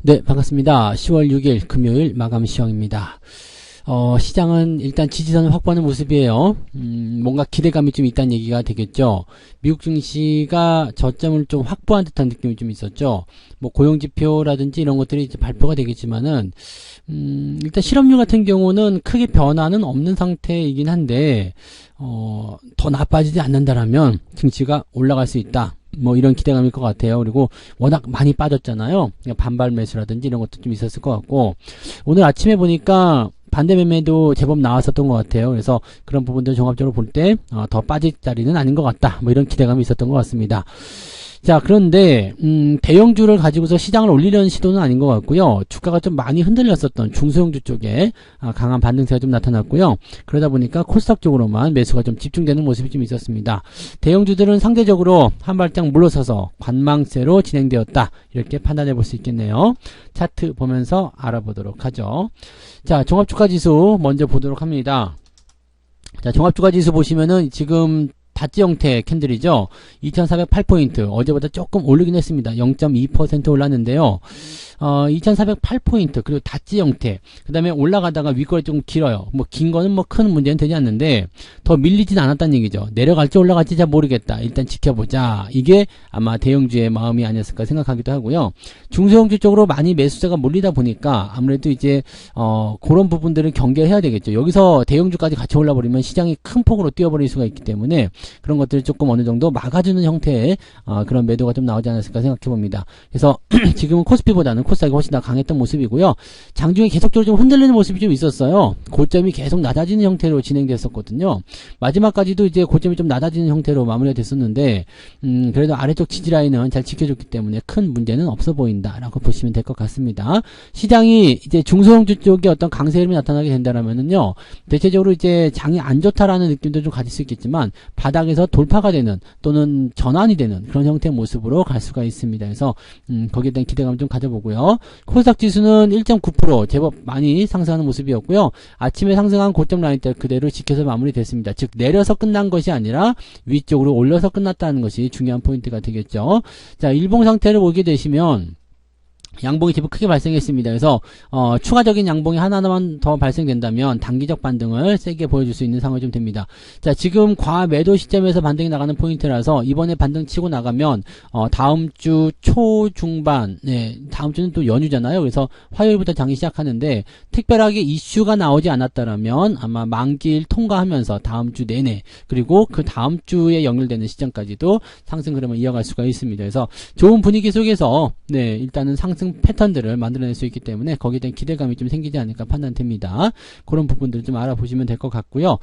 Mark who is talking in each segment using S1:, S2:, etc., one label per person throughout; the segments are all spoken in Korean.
S1: 네, 반갑습니다. 10월 6일 금요일 마감 시황입니다. 시장은 일단 지지선을 확보하는 모습이에요. 뭔가 기대감이 좀 있다는 얘기가 되겠죠. 미국 증시가 저점을 좀 확보한 듯한 느낌이 좀 있었죠. 뭐 고용지표라든지 이런 것들이 이제 발표가 되겠지만은, 일단 실업률 같은 경우는 크게 변화는 없는 상태이긴 한데, 더 나빠지지 않는다라면 증시가 올라갈 수 있다. 뭐 이런 기대감일 것 같아요. 그리고 워낙 많이 빠졌잖아요. 반발 매수라든지 이런 것도 좀 있었을 것 같고, 오늘 아침에 보니까 반대 매매도 제법 나왔었던 것 같아요. 그래서 그런 부분들 종합적으로 볼 때 더 빠질 자리는 아닌 것 같다. 뭐 이런 기대감이 있었던 것 같습니다. 자, 그런데 대형주를 가지고서 시장을 올리려는 시도는 아닌 것 같고요. 주가가 좀 많이 흔들렸었던 중소형주 쪽에 강한 반등세가 좀 나타났고요. 그러다 보니까 코스닥 쪽으로만 매수가 좀 집중되는 모습이 좀 있었습니다. 대형주들은 상대적으로 한 발짝 물러서서 관망세로 진행되었다. 이렇게 판단해 볼 수 있겠네요. 차트 보면서 알아보도록 하죠. 자, 종합주가지수 먼저 보도록 합니다. 자, 종합주가지수 보시면은 지금 다지 형태 캔들이죠. 2408포인트. 어제보다 조금 오르긴 했습니다. 0.2% 올랐는데요. 2408포인트. 그리고 다지 형태. 그 다음에 올라가다가 윗거리 좀 길어요. 뭐, 긴 거는 뭐 큰 문제는 되지 않는데, 더 밀리진 않았다는 얘기죠. 내려갈지 올라갈지 잘 모르겠다. 일단 지켜보자. 이게 아마 대형주의 마음이 아니었을까 생각하기도 하고요. 중소형주 쪽으로 많이 매수세가 몰리다 보니까 아무래도 이제, 그런 부분들을 경계해야 되겠죠. 여기서 대형주까지 같이 올라버리면 시장이 큰 폭으로 뛰어버릴 수가 있기 때문에 그런 것들을 조금 어느 정도 막아주는 형태의 그런 매도가 좀 나오지 않았을까 생각해 봅니다. 그래서 지금은 코스피보다는 코스닥이 훨씬 더 강했던 모습이고요. 장중에 계속적으로 좀 흔들리는 모습이 좀 있었어요. 고점이 계속 낮아지는 형태로 진행됐었거든요. 마지막까지도 이제 고점이 좀 낮아지는 형태로 마무리가 됐었는데 그래도 아래쪽 지지라인은 잘 지켜줬기 때문에 큰 문제는 없어 보인다라고 보시면 될 것 같습니다. 시장이 이제 중소형주 쪽에 어떤 강세 흐름이 나타나게 된다면은요, 대체적으로 이제 장이 안 좋다라는 느낌도 좀 가질 수 있겠지만 바닥에서 돌파가 되는 또는 전환이 되는 그런 형태의 모습으로 갈 수가 있습니다. 그래서 거기에 대한 기대감을 좀 가져보고요. 코스닥 지수는 1.9% 제법 많이 상승하는 모습이었고요. 아침에 상승한 고점 라인대 그대로 지켜서 마무리됐습니다. 즉 내려서 끝난 것이 아니라 위쪽으로 올려서 끝났다는 것이 중요한 포인트가 되겠죠. 자, 일봉 상태를 보게 되시면 양봉이 제법 크게 발생했습니다. 그래서 추가적인 양봉이 하나만 더 발생된다면 단기적 반등을 세게 보여줄 수 있는 상황이 좀 됩니다. 자, 지금 과매도 시점에서 반등이 나가는 포인트라서 이번에 반등 치고 나가면 다음 주 초중반, 네, 다음 주는 또 연휴잖아요. 그래서 화요일부터 장이 시작하는데 특별하게 이슈가 나오지 않았다라면 아마 만기일 통과하면서 다음 주 내내 그리고 그 다음 주에 연결되는 시점까지도 상승 흐름을 이어갈 수가 있습니다. 그래서 좋은 분위기 속에서 네, 일단은 상승 패턴들을 만들어낼 수 있기 때문에 거기에 대한 기대감이 좀 생기지 않을까 판단됩니다. 그런 부분들을 좀 알아보시면 될 것 같고요.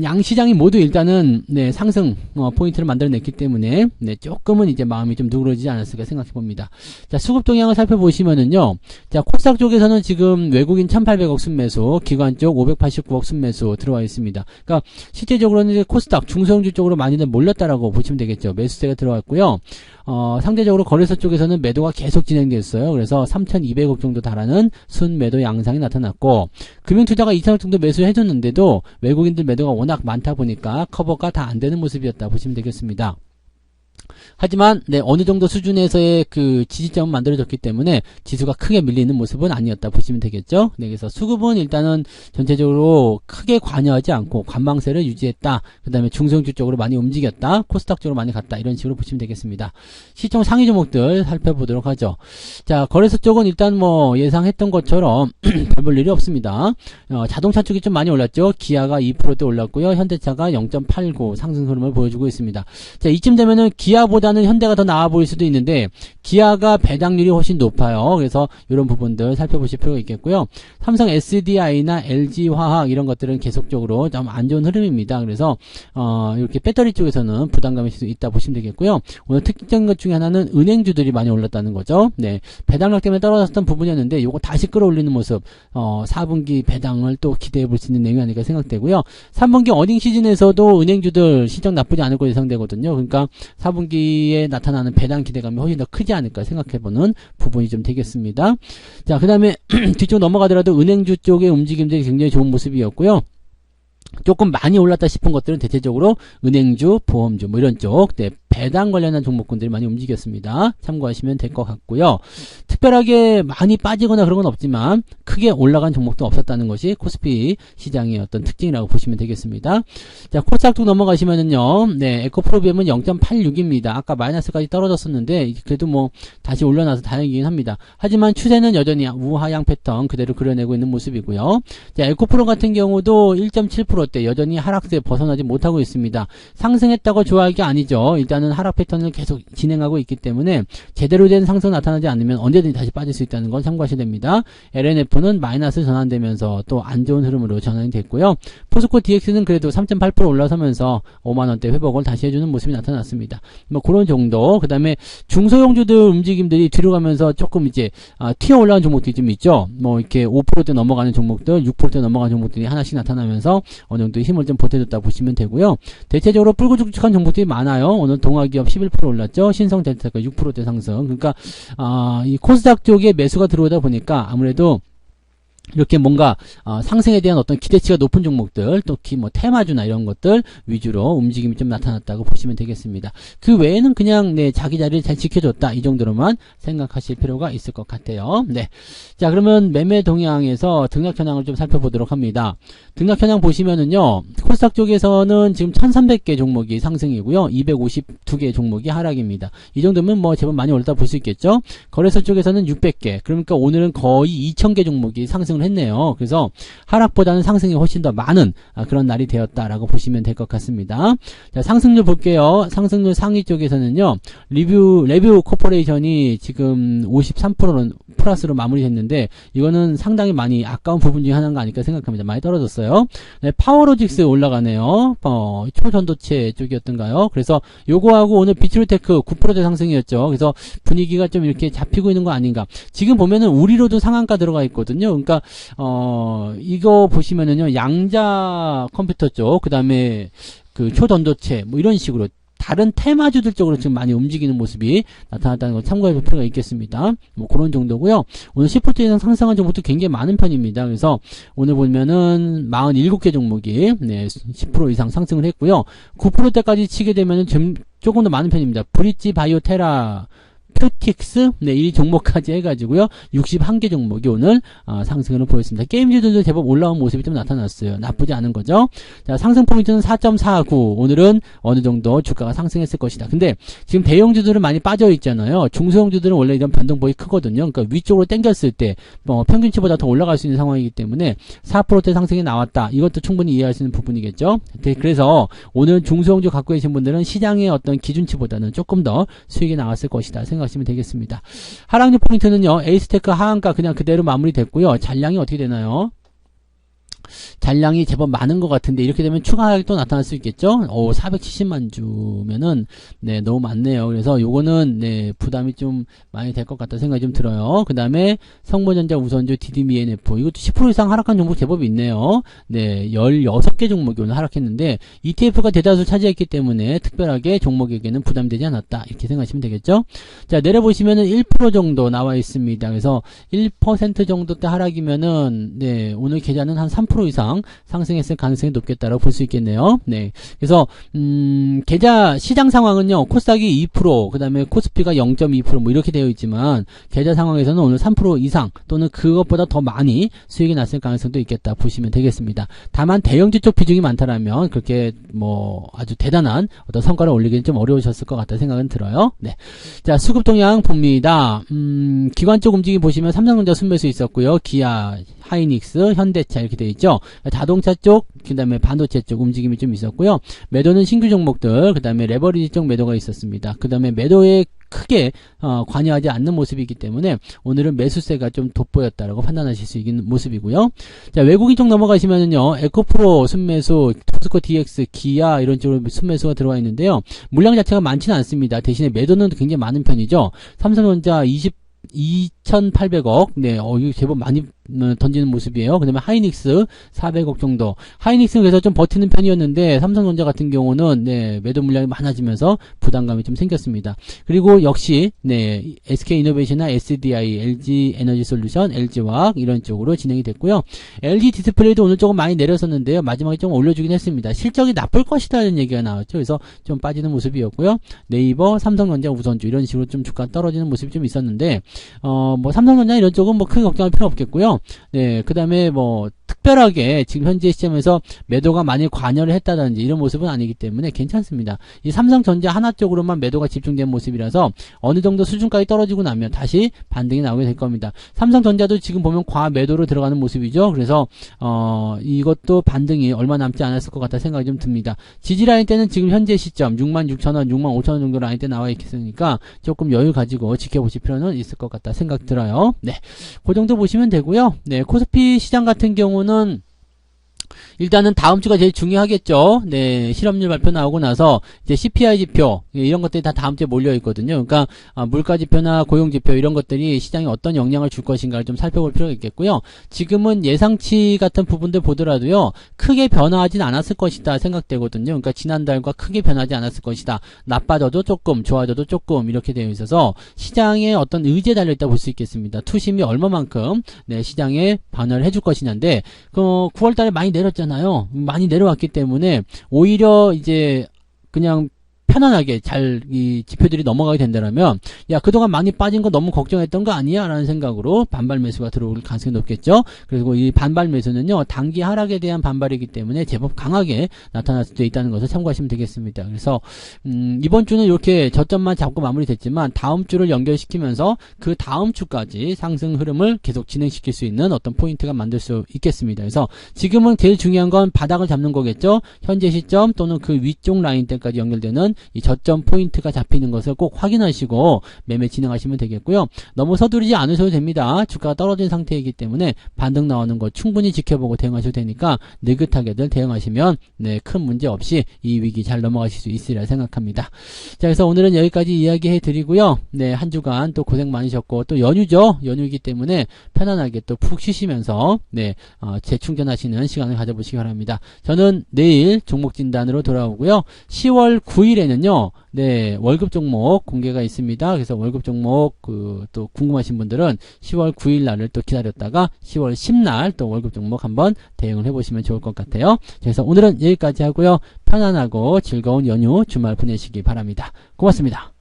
S1: 양시장이 모두 일단은 네, 상승 포인트를 만들어냈기 때문에 네, 조금은 이제 마음이 좀 누그러지지 않았을까 생각해 봅니다. 자, 수급 동향을 살펴보시면은요. 자, 코스닥 쪽에서는 지금 외국인 1,800억 순매수, 기관 쪽 589억 순매수 들어와 있습니다. 그러니까 실제적으로는 이제 코스닥 중소형주 쪽으로 많이들 몰렸다라고 보시면 되겠죠. 매수세가 들어왔고요. 상대적으로 거래소 쪽에서는 매도가 계속 진행됐어요. 그래서 3,200억 정도 달하는 순매도 양상이 나타났고, 금융투자가 2,000억 정도 매수해줬는데도 외국인들 매도가 워낙 많다 보니까 커버가 다 안 되는 모습이었다 보시면 되겠습니다. 하지만 네, 어느 정도 수준에서의 그 지지점은 만들어졌기 때문에 지수가 크게 밀리는 모습은 아니었다 보시면 되겠죠. 네, 그래서 수급은 일단은 전체적으로 크게 관여하지 않고 관망세를 유지했다. 그 다음에 중소형주 쪽으로 많이 움직였다. 코스닥 쪽으로 많이 갔다. 이런 식으로 보시면 되겠습니다. 시총 상위 종목들 살펴보도록 하죠. 자, 거래소 쪽은 일단 뭐 예상했던 것처럼 별 볼 일이 없습니다. 자동차 쪽이 좀 많이 올랐죠. 기아가 2%대 올랐고요. 현대차가 0.89 상승 흐름을 보여주고 있습니다. 자, 이쯤 되면은 기아보다는 현대가 더 나아 보일 수도 있는데 기아가 배당률이 훨씬 높아요. 그래서 이런 부분들 살펴보실 필요가 있겠고요. 삼성 SDI나 LG화학 이런 것들은 계속적으로 좀 안 좋은 흐름입니다. 그래서 이렇게 배터리 쪽에서는 부담감이 있다 보시면 되겠고요. 오늘 특징적인 것 중에 하나는 은행주들이 많이 올랐다는 거죠. 네, 배당력 때문에 떨어졌던 부분이었는데 요거 다시 끌어올리는 모습, 4분기 배당을 또 기대해 볼 수 있는 내용이 아닐까 생각되고요. 3분기 어닝 시즌에서도 은행주들 실적 나쁘지 않을 거 예상되거든요. 그러니까 4분기에 나타나는 배당 기대감이 훨씬 더 크지 않을까 생각해보는 부분이 좀 되겠습니다. 자, 그 다음에 뒤쪽 넘어가더라도 은행주 쪽의 움직임들이 굉장히 좋은 모습이었고요. 조금 많이 올랐다 싶은 것들은 대체적으로 은행주, 보험주 뭐 이런 쪽, 네, 배당 관련한 종목군들이 많이 움직였습니다. 참고하시면 될 것 같고요. 특별하게 많이 빠지거나 그런 건 없지만 크게 올라간 종목도 없었다는 것이 코스피 시장의 어떤 특징이라고 보시면 되겠습니다. 자, 코스닥도 넘어가시면은요. 네, 에코프로비엠은 0.86입니다. 아까 마이너스까지 떨어졌었는데 그래도 뭐 다시 올려놔서 다행이긴 합니다. 하지만 추세는 여전히 우하향 패턴 그대로 그려내고 있는 모습이고요. 자, 에코프로 같은 경우도 1.7%대 여전히 하락세 벗어나지 못하고 있습니다. 상승했다고 좋아할 게 아니죠. 일단은 하락 패턴을 계속 진행하고 있기 때문에 제대로 된 상승 나타나지 않으면 언제든지 다시 빠질 수 있다는 걸 참고하셔야 됩니다. LNF는 마이너스 전환되면서 또 안 좋은 흐름으로 전환이 됐고요. 포스코 DX는 그래도 3.8% 올라서면서 5만원대 회복을 다시 해주는 모습이 나타났습니다. 뭐 그런 정도. 그 다음에 중소형주들 움직임들이 뒤로 가면서 조금 이제 튀어 올라간 종목들이 좀 있죠. 뭐 이렇게 5%대 넘어가는 종목들, 6%대 넘어가는 종목들이 하나씩 나타나면서 어느 정도 힘을 좀 보태줬다 보시면 되고요. 대체적으로 뿔고죽죽한 종목들이 많아요. 오늘 동아기업 11% 올랐죠. 신성델타가 6%대 상승. 그러니까 이 코스닥 쪽에 매수가 들어오다 보니까 아무래도 이렇게 뭔가 상승에 대한 어떤 기대치가 높은 종목들, 특히 뭐 테마주나 이런 것들 위주로 움직임이 좀 나타났다고 보시면 되겠습니다. 그 외에는 그냥 네, 자기 자리를 잘 지켜줬다 이 정도로만 생각하실 필요가 있을 것 같아요. 네, 자 그러면 매매 동향에서 등락 현황을 좀 살펴보도록 합니다. 등락 현황 보시면은요, 코스닥 쪽에서는 지금 1,300개 종목이 상승이고요, 252개 종목이 하락입니다. 이 정도면 뭐 제법 많이 올랐다 볼 수 있겠죠. 거래소 쪽에서는 600개, 그러니까 오늘은 거의 2,000개 종목이 상승 했네요. 그래서 하락보다는 상승이 훨씬 더 많은 그런 날이 되었다라고 보시면 될 것 같습니다. 자, 상승률 볼게요. 상승률 상위 쪽에서는요, 레뷰 코퍼레이션이 지금 53%는 플러스로 마무리했는데 이거는 상당히 많이 아까운 부분 중에 하나가 아닐까 생각합니다. 많이 떨어졌어요. 네, 파워로직스 올라가네요. 초전도체 쪽이었던가요? 그래서 요거하고 오늘 비트로테크 9%대 상승이었죠. 그래서 분위기가 좀 이렇게 잡히고 있는 거 아닌가. 지금 보면은 우리로도 상한가 들어가 있거든요. 그러니까 이거 보시면은요, 양자 컴퓨터 쪽, 그 다음에 그 초전도체 뭐 이런 식으로 다른 테마주들 쪽으로 지금 많이 움직이는 모습이 나타났다는 걸 참고해 볼 필요가 있겠습니다. 뭐 그런 정도고요. 오늘 10% 이상 상승한 종목도 굉장히 많은 편입니다. 그래서 오늘 보면은 47개 종목이 네, 10% 이상 상승을 했고요. 9%대까지 치게 되면은 좀 조금 더 많은 편입니다. 브릿지 바이오테라 퓨틱스, 네, 이 종목까지 해가지고요, 61개 종목이 오늘, 상승을 보였습니다. 게임주들도 제법 올라온 모습이 좀 나타났어요. 나쁘지 않은 거죠. 자, 상승 포인트는 4.49. 오늘은 어느 정도 주가가 상승했을 것이다. 근데, 지금 대형주들은 많이 빠져있잖아요. 중소형주들은 원래 이런 변동폭이 크거든요. 그러니까 위쪽으로 당겼을 때, 평균치보다 더 올라갈 수 있는 상황이기 때문에, 4%대 상승이 나왔다. 이것도 충분히 이해할 수 있는 부분이겠죠. 그래서, 오늘 중소형주 갖고 계신 분들은 시장의 어떤 기준치보다는 조금 더 수익이 나왔을 것이다. 생각하시면 되겠습니다. 하락률 포인트는요, 에이스테크 하한가 그냥 그대로 마무리됐고요. 잔량이 어떻게 되나요? 잔량이 제법 많은 것 같은데 이렇게 되면 추가 하락이 또 나타날 수 있겠죠. 470만 주면은 네, 너무 많네요. 그래서 요거는 네, 부담이 좀 많이 될 것 같다 생각이 좀 들어요. 그 다음에 성모전자 우선주 DDMENF 이것도 10% 이상 하락한 종목 제법 있네요. 네, 16개 종목이 오늘 하락했는데 ETF가 대다수 차지했기 때문에 특별하게 종목에게는 부담되지 않았다 이렇게 생각하시면 되겠죠. 자, 내려보시면은 1% 정도 나와 있습니다. 그래서 1% 정도 때 하락이면은 네, 오늘 계좌는 한 3% 이상 상승했을 가능성이 높겠다라고 볼 수 있겠네요. 네. 그래서, 계좌 시장 상황은요, 코스닥이 2%, 그 다음에 코스피가 0.2% 뭐 이렇게 되어 있지만, 계좌 상황에서는 오늘 3% 이상 또는 그것보다 더 많이 수익이 났을 가능성도 있겠다 보시면 되겠습니다. 다만 대형주 쪽 비중이 많다라면 그렇게 뭐 아주 대단한 어떤 성과를 올리기는 좀 어려우셨을 것 같다 생각은 들어요. 네. 자, 수급 동향 봅니다. 기관 쪽 움직임 보시면 삼성전자 순매수 있었고요. 기아, 하이닉스, 현대차 이렇게 되어 있죠. 자동차 쪽, 그 다음에 반도체 쪽 움직임이 좀 있었고요. 매도는 신규 종목들, 그 다음에 레버리지 쪽 매도가 있었습니다. 그 다음에 매도에 크게 관여하지 않는 모습이기 때문에 오늘은 매수세가 좀 돋보였다라고 판단하실 수 있는 모습이고요. 자, 외국인 쪽 넘어가시면은요, 에코프로 순매수, 포스코 DX, 기아 이런 쪽으로 순매수가 들어와 있는데요. 물량 자체가 많지는 않습니다. 대신에 매도는 굉장히 많은 편이죠. 삼성전자 2 4,800억. 네, 이거 제법 많이 던지는 모습이에요. 그 다음에 하이닉스 400억 정도. 하이닉스는 그래서 좀 버티는 편이었는데 삼성전자 같은 경우는 네, 매도 물량이 많아지면서 부담감이 좀 생겼습니다. 그리고 역시 네, SK이노베이션이나 SDI, LG에너지솔루션, LG화학 이런 쪽으로 진행이 됐고요. LG 디스플레이도 오늘 조금 많이 내렸었는데요. 마지막에 좀 올려주긴 했습니다. 실적이 나쁠 것이라는 얘기가 나왔죠. 그래서 좀 빠지는 모습이었고요. 네이버, 삼성전자 우선주 이런 식으로 좀 주가 떨어지는 모습이 좀 있었는데 뭐 삼성전자 이런 쪽은 뭐 크게 걱정할 필요 없겠고요. 네, 그 다음에 뭐 특별하게 지금 현재 시점에서 매도가 많이 관여를 했다든지 이런 모습은 아니기 때문에 괜찮습니다. 이 삼성전자 하나 쪽으로만 매도가 집중된 모습이라서 어느 정도 수준까지 떨어지고 나면 다시 반등이 나오게 될 겁니다. 삼성전자도 지금 보면 과매도로 들어가는 모습이죠. 그래서 이것도 반등이 얼마 남지 않았을 것 같다 생각이 좀 듭니다. 지지라인 때는 지금 현재 시점 66,000원, 65,000원 정도 라인 때 나와 있으니까 조금 여유 가지고 지켜보실 필요는 있을 것 같다 생각 들어요. 네, 그 정도 보시면 되고요. 네, 코스피 시장 같은 경우는 일단은 다음 주가 제일 중요하겠죠. 네, 실업률 발표 나오고 나서 이제 CPI 지표 이런 것들이 다 다음 주에 몰려 있거든요. 그러니까 물가 지표나 고용 지표 이런 것들이 시장에 어떤 영향을 줄 것인가를 좀 살펴볼 필요가 있겠고요. 지금은 예상치 같은 부분들 보더라도요, 크게 변화하진 않았을 것이다 생각되거든요. 그러니까 지난달과 크게 변하지 않았을 것이다. 나빠져도 조금, 좋아져도 조금 이렇게 되어 있어서 시장에 어떤 의지에 달려 있다 볼 수 있겠습니다. 투심이 얼마만큼 네, 시장에 반응을 해줄 것이냐인데 9월달에 많이 내렸잖아요. 많이 내려왔기 때문에 오히려 이제 그냥 편안하게 잘 이 지표들이 넘어가게 된다면 야 그동안 많이 빠진 거 너무 걱정했던 거 아니야? 라는 생각으로 반발 매수가 들어올 가능성이 높겠죠. 그리고 이 반발 매수는요 단기 하락에 대한 반발이기 때문에 제법 강하게 나타날 수도 있다는 것을 참고하시면 되겠습니다. 그래서 이번 주는 이렇게 저점만 잡고 마무리됐지만 다음 주를 연결시키면서 그 다음 주까지 상승 흐름을 계속 진행시킬 수 있는 어떤 포인트가 만들 수 있겠습니다. 그래서 지금은 제일 중요한 건 바닥을 잡는 거겠죠. 현재 시점 또는 그 위쪽 라인대까지 연결되는 이 저점 포인트가 잡히는 것을 꼭 확인하시고 매매 진행하시면 되겠고요. 너무 서두르지 않으셔도 됩니다. 주가가 떨어진 상태이기 때문에 반등 나오는 거 충분히 지켜보고 대응하셔도 되니까 느긋하게들 대응하시면 네, 큰 문제 없이 이 위기 잘 넘어가실 수 있으리라 생각합니다. 자, 그래서 오늘은 여기까지 이야기해 드리고요. 네, 한 주간 또 고생 많으셨고 또 연휴죠. 연휴이기 때문에 편안하게 또 푹 쉬시면서 네, 재충전하시는 시간을 가져보시기 바랍니다. 저는 내일 종목 진단으로 돌아오고요. 10월 9일에는요. 네, 월급 종목 공개가 있습니다. 그래서 월급 종목 또 궁금하신 분들은 10월 9일 날을 또 기다렸다가 10월 10날 또 월급 종목 한번 대응을 해보시면 좋을 것 같아요. 그래서 오늘은 여기까지 하고요. 편안하고 즐거운 연휴 주말 보내시기 바랍니다. 고맙습니다.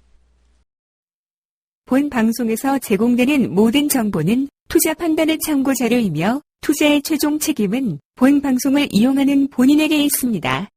S2: 본 방송에서 제공되는 모든 정보는 투자 판단의 참고 자료이며 투자의 최종 책임은 본 방송을 이용하는 본인에게 있습니다.